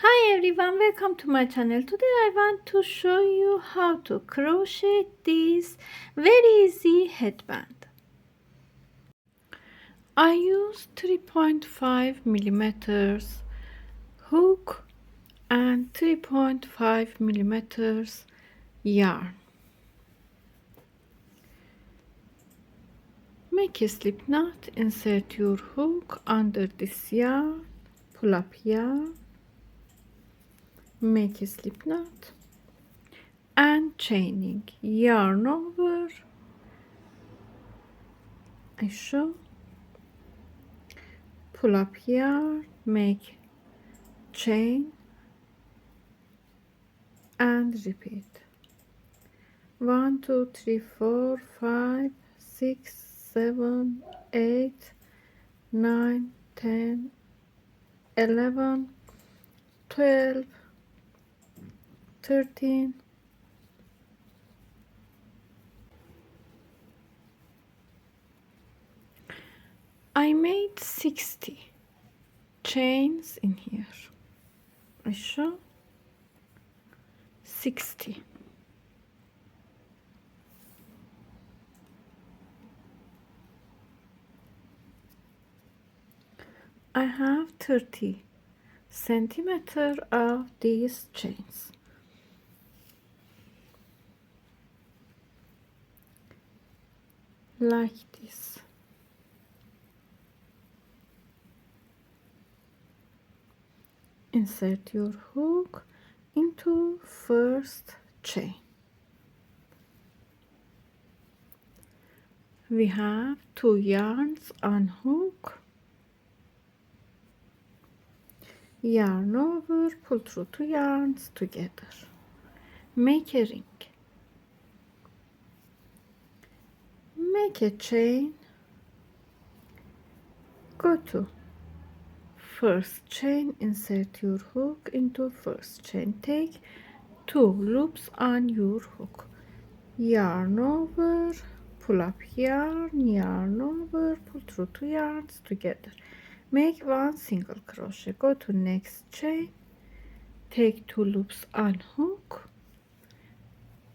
Hi everyone, welcome to my channel. Today I want to show you how to crochet this very easy headband. I use 3.5 millimeters hook and 3.5 millimeters yarn. Make a slip knot, insert your hook under this yarn, pull up yarn, make a slip knot and chaining yarn over. I show, pull up yarn, make chain and repeat 1 2 3 4 5 6 7 8 9 10 11 12 13 I made 60 chains in here. I show 60. I have 30 centimeter of these chains. Like this. Insert your hook into first chain. We have 2 yarns on hook, yarn over, pull through 2 yarns together, make a ring, make a chain, go to first chain, insert your hook into first chain, take 2 loops on your hook, yarn over, pull up yarn over, pull through 2 yarns together, make 1 single crochet, go to next chain, take 2 loops on hook,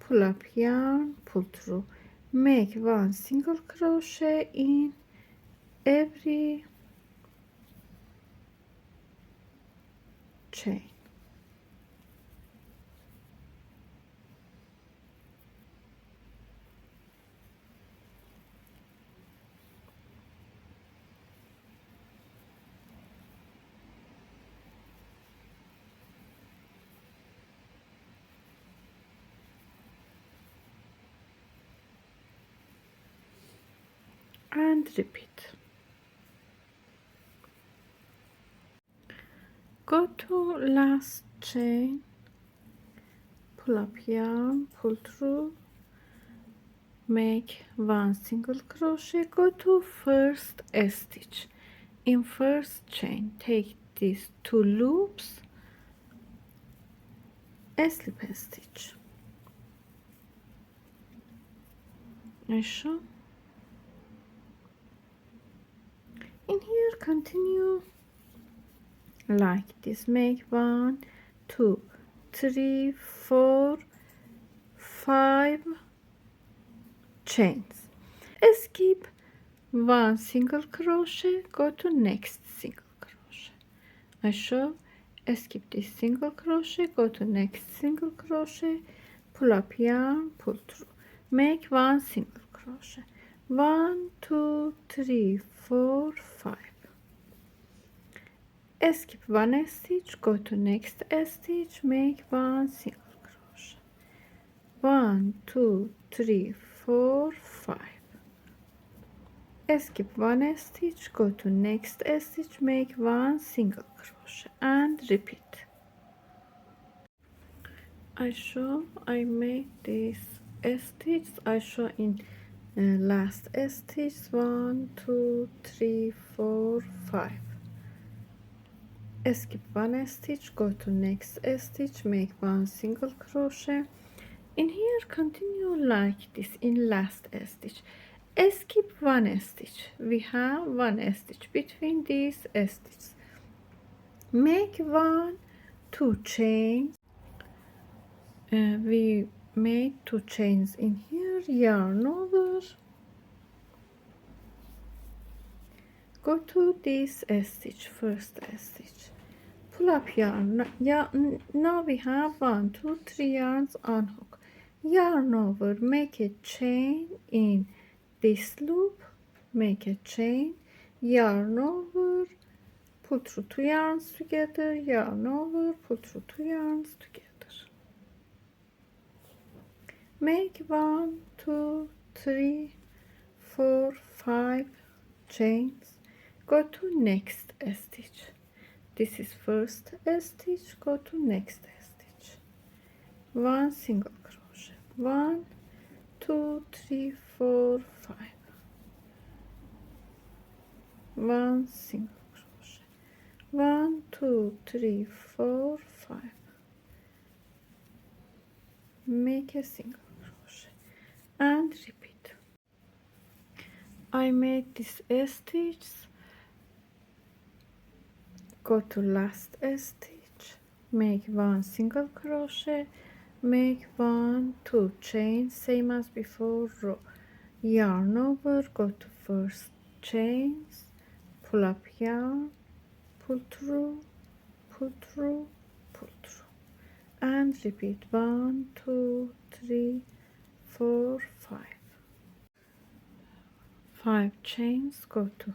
pull up yarn, pull through, make 1 single crochet in every chain. And repeat. Go to last chain, pull up yarn, pull through, make 1 single crochet, go to first stitch. In first chain, take these 2 loops, a slip stitch. I show. In here, continue like this. Make 1 2 3 4 5 chains. Skip 1 single crochet, go to next single crochet. I show, skip this single crochet, go to next single crochet, pull up yarn, pull through, make 1 single crochet, 1 2 3 4 5, skip 1 stitch, go to next stitch, make 1 single crochet, 1 2 3 4 5, skip 1 stitch, go to next stitch, make 1 single crochet and repeat. I show, I made this stitch, I show in last stitch 1 2 3 4 5, skip 1 stitch, go to next stitch, make 1 single crochet. In here, continue like this in last stitch, skip 1 stitch, we have 1 stitch between these stitches, make 1 2 chains. We made 2 chains in here. Yarn over, go to this stitch, first stitch, pull up yarn. Now we have 1 2 3 yarns, unhook, yarn over, make a chain in this loop, make a chain, yarn over, pull through 2 yarns together, yarn over, pull through 2 yarns together, make 1 2 3 4 5 chains, go to next stitch. This is first stitch, go to next stitch, 1 single crochet, 1 2 3 4 5, 1 single crochet, 1 2 3 4 5, make a single crochet and repeat. I made this stitch, go to last stitch, make 1 single crochet, make 1 2 chains, same as before, row, yarn over, go to first chains, pull up yarn, pull through, pull through, pull through, and repeat 1 2 3 4 5 chains, go to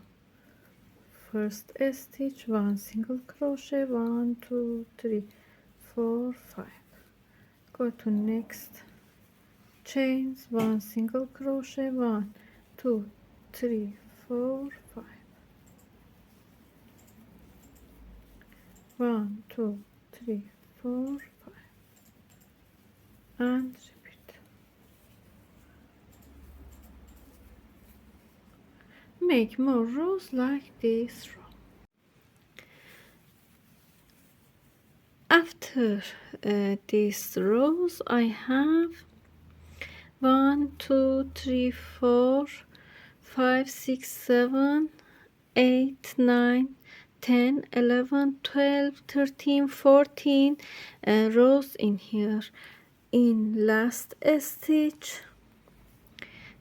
first stitch, 1 single crochet, 1 2 3 4 5, go to next chains, 1 single crochet, 1 2 3 4 5, 1 2 3 4 5, and repeat. Make more rows like this row. After these rows, I have 1 2 3 4 5 6 7 8 9 10 11 12 13 14 rows in here. In last stitch,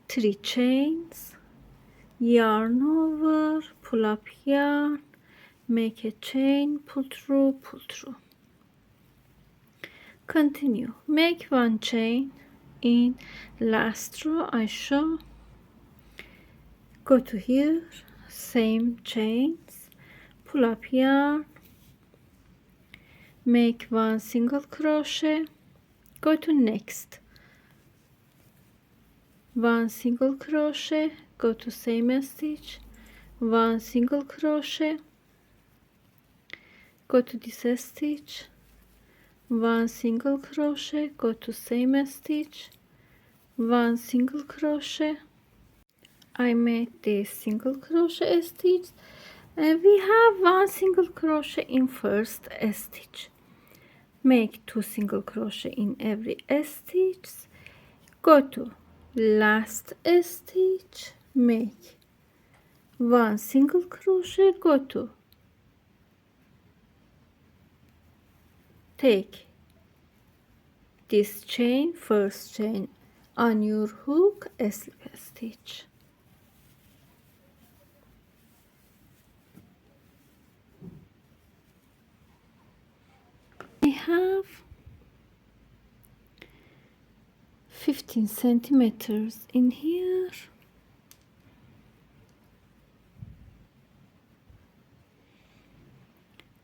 3 chains, yarn over, pull up yarn, make a chain, pull through, pull through, continue, make 1 chain in last row I show, go to here, same chains, pull up yarn, make 1 single crochet, go to next, 1 single crochet, go to same stitch, 1 single crochet, go to this stitch, 1 single crochet, go to same stitch, 1 single crochet. I made this single crochet stitch, and we have 1 single crochet in first stitch. Make 2 single crochet in every stitch, go to last stitch, make 1 single crochet, go to take this chain, first chain on your hook, a slip stitch, I have 15 centimeters in here,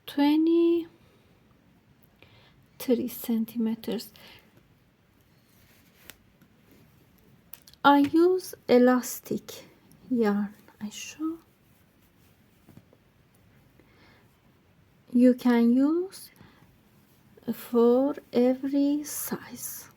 $23 centimeters. I use elastic yarn, I show. You can use for every size.